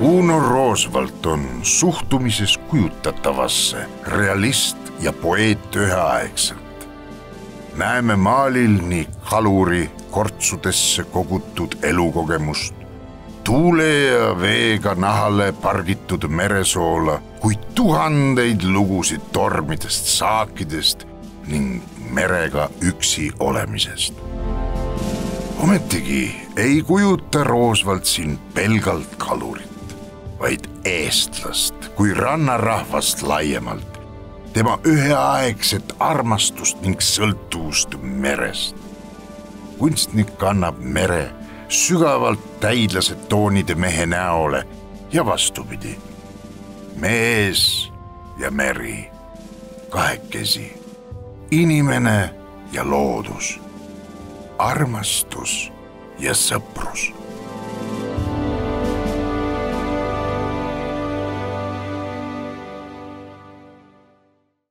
Uno Roosvalt on suhtumises kujutatavasse realist ja poeet üheaegselt. Näeme maalil nii kaluri kortsudesse kogutud elukogemust, tuule ja veega nahale pargitud meresoola, kui tuhandeid lugusid tormidest, saakidest ning merega üksi olemisest. Ometigi ei kujuta Roosvalt siin pelgalt kalurit, vaid eestlast kui rannarahvast laiemalt, tema üheaegset armastust ning sõltuvust merest. Kunstnik kannab mere sügavalt täidlased toonide mehe näole ja vastupidi. Mees ja meri, kahekesi, inimene ja loodus, armastus ja sõprus.